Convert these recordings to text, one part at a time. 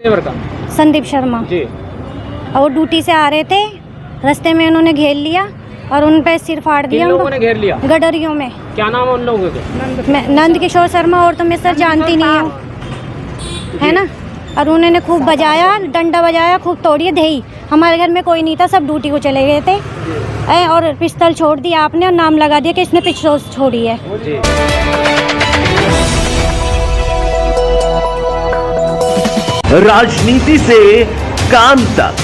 संदीप शर्मा जी। और वो ड्यूटी से आ रहे थे, रास्ते में उन्होंने घेर लिया और उन पे सिर फाड़ दिया। किन लोगों ने घेर लिया? गडरियों में। क्या नाम है उन लोगों के? मैं नंद किशोर शर्मा, और तो मैं सर जानती नहीं हूँ, है ना। और उन्होंने खूब बजाया, डंडा बजाया, खूब तोड़िए दही। हमारे घर में कोई नहीं था, सब ड्यूटी को चले गए थे। और पिस्तौल छोड़ दिया आपने और नाम लगा दिया कि इसने पिस्तौल छोड़ी है। जी। राजनीति से काम तक,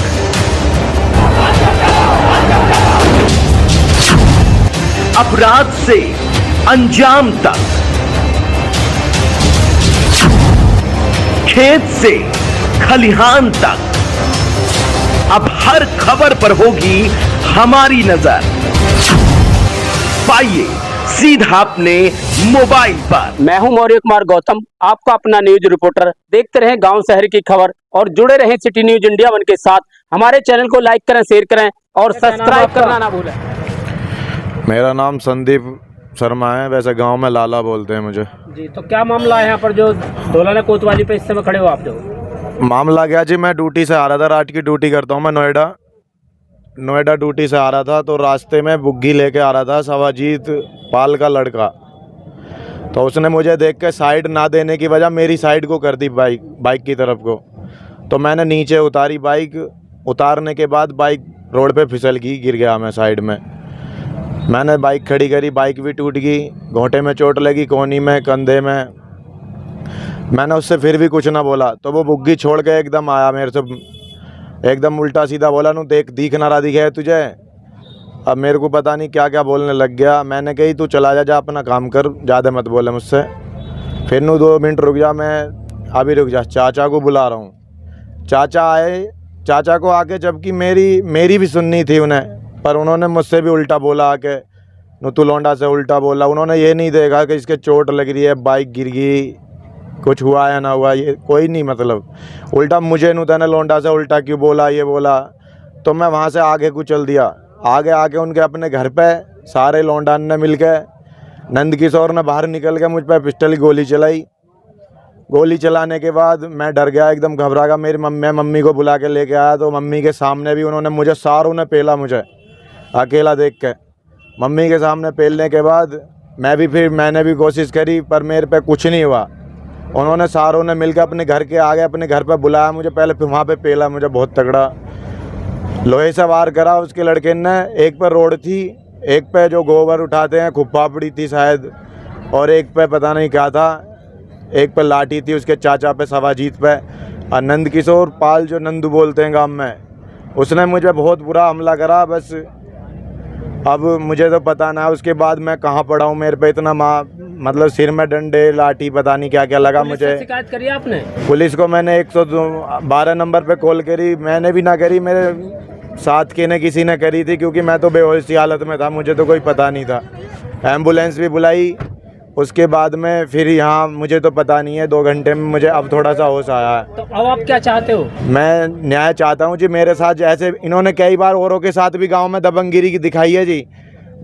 अपराध से अंजाम तक, खेत से खलिहान तक, अब हर खबर पर होगी हमारी नजर। पाइए सीधा अपने मोबाइल पर। मैं हूं मौर्य कुमार गौतम, आपका अपना न्यूज रिपोर्टर। देखते रहें गांव शहर की खबर और जुड़े रहें सिटी न्यूज इंडिया वन के साथ। हमारे चैनल को लाइक करें, शेयर करें और सब्सक्राइब करना ना भूलें। मेरा नाम संदीप शर्मा है, वैसे गांव में लाला बोलते हैं मुझे। जी, तो क्या मामला है यहाँ पर जो ढोलाना कोतवाली पे इस समय खड़े हो आप? जो मामला क्या जी, मैं ड्यूटी से आ रहा था, रात की ड्यूटी करता हूँ मैं नोएडा ड्यूटी से आ रहा था। तो रास्ते में बुग्गी लेके आ रहा था सवाजीत पाल का लड़का। तो उसने मुझे देख के साइड ना देने की वजह मेरी साइड को कर दी, बाइक की तरफ को। तो मैंने नीचे उतारी बाइक, उतारने के बाद बाइक रोड पे फिसल गई, गिर गया मैं साइड में। मैंने बाइक खड़ी करी, बाइक भी टूट गई, घोंटे में चोट लगी, कोहनी में, कंधे में। मैंने उससे फिर भी कुछ ना बोला। तो वो बुग्गी छोड़ के एकदम आया मेरे से, एकदम उल्टा सीधा बोला, नू दिख ना रहा दिखे तुझे। अब मेरे को पता नहीं क्या क्या बोलने लग गया। मैंने कही तू चला जा अपना काम कर, ज़्यादा मत बोले मुझसे। फिर नू 2 मिनट रुक जा, मैं अभी रुक जा, चाचा को बुला रहा हूँ। चाचा आए, चाचा को आके, जबकि मेरी भी सुननी थी उन्हें, पर उन्होंने मुझसे भी उल्टा बोला आके, नू तू लौंडा से उल्टा बोला। उन्होंने ये नहीं देखा कि इसके चोट लग रही है, बाइक गिर गई, कुछ हुआ या ना हुआ, ये कोई नहीं, मतलब उल्टा मुझे नू तेने लौंडा से उल्टा क्यों बोला, ये बोला। तो मैं वहाँ से आगे को चल दिया। आगे आके उनके अपने घर पे सारे लौंडान ने मिल के, नंद किशोर ने बाहर निकल के मुझ पर पिस्टल की गोली चलाई। गोली चलाने के बाद मैं डर गया, एकदम घबरा गया। मैं मम्मी को बुला के लेके आया, तो मम्मी के सामने भी उन्होंने मुझे, सारों ने पेला मुझे अकेला देख के। मम्मी के सामने पेलने के बाद मैंने भी कोशिश करी, पर मेरे पे कुछ नहीं हुआ। उन्होंने सारों ने मिलकर अपने घर के आगे, अपने घर पे बुलाया मुझे, पहले फिर वहाँ पे पेला मुझे बहुत तगड़ा, लोहे से वार करा उसके लड़के ने। एक पे रोड थी, एक पे जो गोबर उठाते हैं खुप्पा पड़ी थी शायद, और एक पे पता नहीं क्या था, एक पे लाठी थी उसके चाचा पे, सवाजीत पे। और नंद किशोर पाल, जो नंदू बोलते हैं गाँव में, उसने मुझे बहुत बुरा हमला करा। बस अब मुझे तो पता ना उसके बाद मैं कहाँ पड़ा हूँ। मेरे पे इतना मतलब सिर में डंडे, लाठी, पता नहीं क्या क्या लगा मुझे। शिकायत करी आपने? पुलिस को मैंने 112 नंबर पे कॉल करी। मैंने भी ना करी, मेरे साथ के ने किसी ने करी थी, क्योंकि मैं तो बेहोशी हालत में था, मुझे तो कोई पता नहीं था। एम्बुलेंस भी बुलाई उसके बाद में, फिर यहाँ मुझे तो पता नहीं है, 2 घंटे में मुझे अब थोड़ा सा होश आया है। तो अब आप क्या चाहते हो? मैं न्याय चाहता हूँ जी। मेरे साथ जैसे इन्होंने कई बार औरों के साथ भी गांव में दबंगगिरी की दिखाई है जी,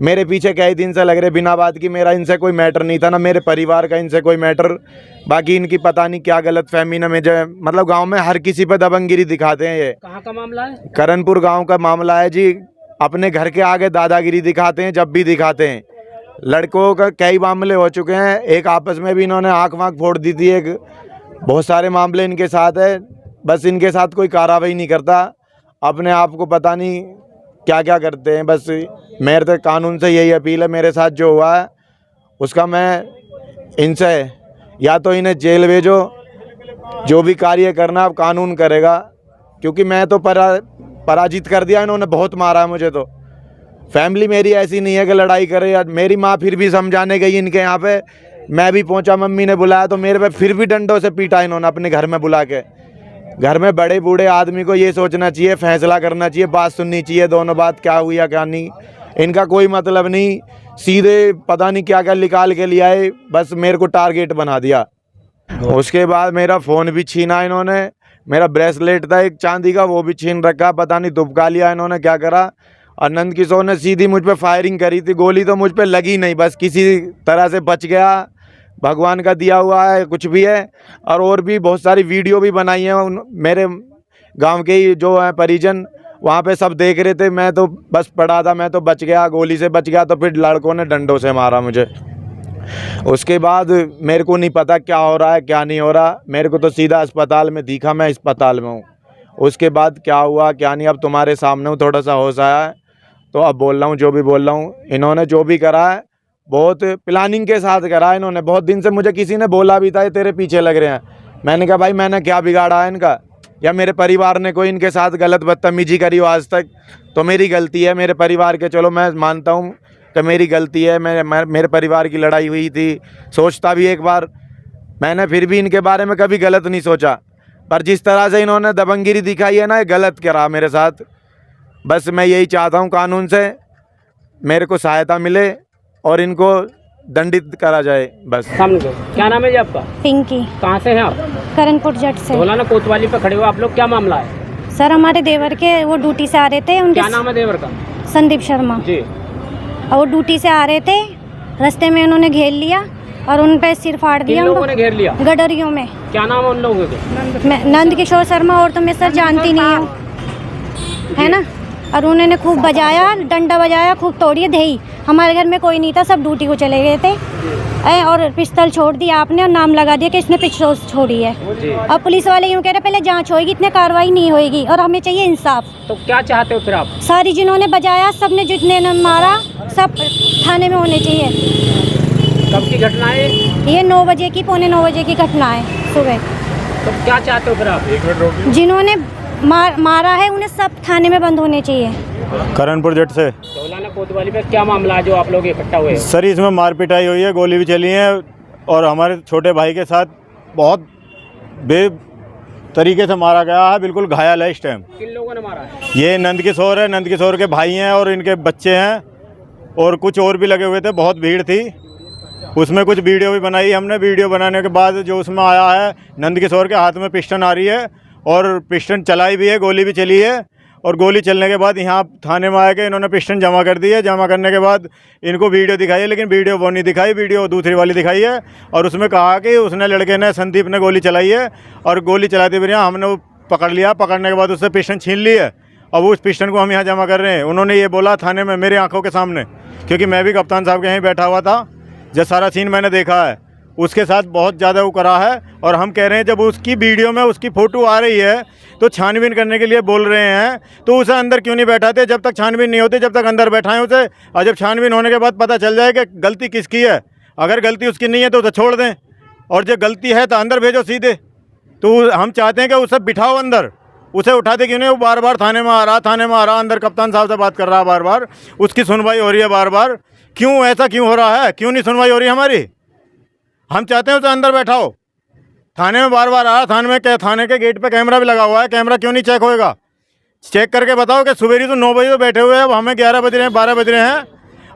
मेरे पीछे कई दिन से लग रहे बिना बात की। मेरा इनसे कोई मैटर नहीं था, ना मेरे परिवार का इनसे कोई मैटर। बाकी इनकी पता नहीं क्या गलत फहमी ना मुझे, मतलब गाँव में हर किसी पे दबंगगिरी दिखाते हैं। ये कहाँ का मामला है? करणपुर गाँव का मामला है जी। अपने घर के आगे दादागिरी दिखाते हैं, जब भी दिखाते हैं। लड़कों का कई मामले हो चुके हैं, एक आपस में भी इन्होंने आँख वाँख फोड़ दी थी, एक बहुत सारे मामले इनके साथ है। बस इनके साथ कोई कार्रवाई नहीं करता, अपने आप को पता नहीं क्या क्या करते हैं। बस मेरे तो कानून से यही अपील है, मेरे साथ जो हुआ है उसका मैं इनसे, या तो इन्हें जेल भेजो, जो भी कार्य करना अब कानून करेगा, क्योंकि मैं तो पराजित कर दिया इन्होंने, बहुत मारा है मुझे। तो फैमिली मेरी ऐसी नहीं है कि लड़ाई करे। यार मेरी माँ फिर भी समझाने गई इनके यहाँ पे, मैं भी पहुँचा, मम्मी ने बुलाया तो मेरे पे फिर भी डंडों से पीटा इन्होंने अपने घर में बुला के। घर में बड़े बूढ़े आदमी को ये सोचना चाहिए, फैसला करना चाहिए, बात सुननी चाहिए, दोनों बात क्या हुई या क्या नहीं। इनका कोई मतलब नहीं, सीधे पता नहीं क्या क्या निकाल के ले आए, बस मेरे को टारगेट बना दिया। उसके बाद मेरा फ़ोन भी छीना इन्होंने, मेरा ब्रेसलेट था एक चांदी का, वो भी छीन रखा, पता नहीं दुबका लिया इन्होंने क्या करा। और नंद किशोर ने सीधी मुझ पे फायरिंग करी थी, गोली तो मुझ पे लगी नहीं, बस किसी तरह से बच गया। भगवान का दिया हुआ है कुछ भी है। और भी बहुत सारी वीडियो भी बनाई है मेरे गांव के ही जो है परिजन वहाँ पे सब देख रहे थे। मैं तो बस पड़ा था, मैं तो बच गया, गोली से बच गया। तो फिर लड़कों ने डंडों से मारा मुझे। उसके बाद मेरे को नहीं पता क्या हो रहा है क्या नहीं हो रहा। मेरे को तो सीधा अस्पताल में दिखा, मैं अस्पताल में हूँ। उसके बाद क्या हुआ क्या नहीं अब तुम्हारे सामने हूँ, थोड़ा सा होश आया है तो अब बोल रहा हूँ जो भी बोल रहा हूँ। इन्होंने जो भी करा है बहुत प्लानिंग के साथ करा है इन्होंने। बहुत दिन से मुझे किसी ने बोला भी था ये तेरे पीछे लग रहे हैं। मैंने कहा भाई मैंने क्या बिगाड़ा है इनका, या मेरे परिवार ने कोई इनके साथ गलत बदतमीजी करी हो आज तक तो मेरी गलती है मेरे परिवार के। चलो मैं मानता हूँ कि मेरी गलती है, मेरे परिवार की लड़ाई हुई थी, सोचता भी एक बार मैंने, फिर भी इनके बारे में कभी गलत नहीं सोचा। पर जिस तरह से इन्होंने दबंगिरी दिखाई है ना, ये गलत करा मेरे साथ। बस मैं यही चाहता हूँ कानून से मेरे को सहायता मिले और इनको दंडित करा जाए बस। समझ गए। क्या नाम है जी आपका? पिंकी, कहाँ से हैं आप? करणपुर जट से। धौलाना कोतवाली पे खड़े हो आप लोग, क्या मामला है? सर हमारे देवर के वो ड्यूटी से आ रहे थे, उनके क्या नाम है देवर का? संदीप शर्मा। जी। और वो ड्यूटी से आ रहे थे, रास्ते में उन्होंने घेर लिया और उन पे सिर फाड़ किन दिया। लोगों ने घेर लिया? गडरियों में। क्या नाम है उन लोगों के? मैं नंद किशोर शर्मा, और तो मैं सर जानती नहीं हूँ, है ना। और उन्होंने खूब बजाया, डंडा बजाया, खूब तोड़िए दही। हमारे घर में कोई नहीं था, सब ड्यूटी को चले गए थे। और पिस्तौल छोड़ दिया आपने और नाम लगा दिया कि इसने पिस्तौल छोड़ी है। अब पुलिस वाले यूँ कह रहे पहले जांच होगी, इतने कार्रवाई नहीं होगी और हमें चाहिए इंसाफ। तो क्या चाहते हो फिर आप? सारी जिन्होंने बजाया, सब ने जितने ने मारा, सब थाने में होने चाहिए। कब की घटना है ये 9 बजे की, पौने 9 बजे की घटना है सुबह। तो क्या चाहते हो फिर आप? जिन्होंने मारा है उन्हें सब थाने में बंद होने चाहिए। करणपुर जट से। धौलाना कोतवाली पे क्या मामला है जो आप लोग इकट्ठा हुए हैं? सर इसमें मार पिटाई हुई है, गोली भी चली है और हमारे छोटे भाई के साथ बहुत तरीके से मारा गया है, बिल्कुल घायल है इस टाइम। किन लोगों ने मारा है? ये नंद किशोर है, नंद किशोर के भाई हैं और इनके बच्चे हैं और कुछ और भी लगे हुए थे। बहुत भीड़ थी, उसमें कुछ वीडियो भी बनाई हमने। वीडियो बनाने के बाद जो उसमें आया है, नंद किशोर के हाथ में पिस्टन आ रही है और पिस्टन चलाई भी है, गोली भी चली है। और गोली चलने के बाद यहाँ थाने में आके इन्होंने पिस्टन जमा कर दी है। जमा करने के बाद इनको वीडियो दिखाई है, लेकिन वीडियो वो नहीं दिखाई, वीडियो दूसरी वाली दिखाई है। और उसमें कहा कि उसने, लड़के ने, संदीप ने गोली चलाई है और गोली चलाते हुए हमने वो पकड़ लिया। पकड़ने के बाद उससे पिस्टन छीन ली है। अब उस पिस्टन को हम यहाँ जमा कर रहे हैं। उन्होंने ये बोला थाने में मेरे आंखों के सामने, क्योंकि मैं भी कप्तान साहब के यहीं बैठा हुआ था, जो सारा सीन मैंने देखा है। उसके साथ बहुत ज़्यादा वो करा है और हम कह रहे हैं जब उसकी वीडियो में उसकी फ़ोटो आ रही है तो छानबीन करने के लिए बोल रहे हैं, तो उसे अंदर क्यों नहीं बैठाते? जब तक छानबीन नहीं होती, जब तक अंदर बैठाएं उसे, और जब छानबीन होने के बाद पता चल जाए कि गलती किसकी है। अगर गलती उसकी नहीं है तो उसे छोड़ दें, और जब गलती है तो अंदर भेजो सीधे। तो हम चाहते हैं कि उसे बिठाओ अंदर, उसे उठाते क्यों नहीं? वो बार बार थाने में आ रहा, अंदर कप्तान साहब से बात कर रहा है बार बार, उसकी सुनवाई हो रही है बार बार। क्यों ऐसा क्यों हो रहा है? क्यों नहीं सुनवाई हो रही हमारी? हम चाहते हैं उसे अंदर बैठाओ। थाने में बार बार आ रहा, थाने के गेट पे कैमरा भी लगा हुआ है, कैमरा क्यों नहीं चेक होएगा? चेक करके बताओ कि सुबह तो 9 बजे तो बैठे हुए हैं, अब हमें 11 बज रहे हैं, 12 बज रहे हैं,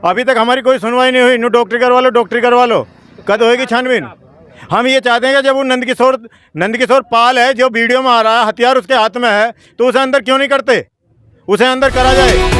अभी तक हमारी कोई सुनवाई नहीं हुई। नो डॉक्टरी करवा लो, कद होएगी छानबीन? हम ये चाहते हैं कि जब वो नंद किशोर पाल है जो वीडियो में आ रहा है, हथियार उसके हाथ में है, तो उसे अंदर क्यों नहीं करते? उसे अंदर करा जाए।